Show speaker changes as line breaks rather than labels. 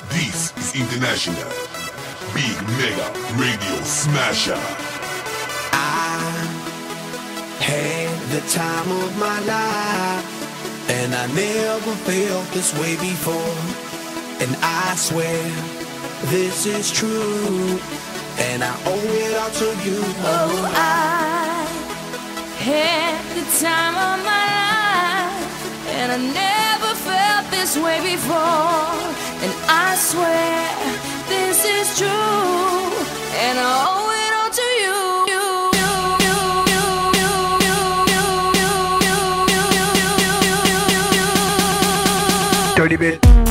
This is International Big Mega Radio Smasher.
I had the time of my life, and I never felt this way before. And I swear this is true, and I owe it all to you.
Oh, I had the time of my life, and I never felt this way before. And I swear this is true, and I owe it all to you.
Dirty bit.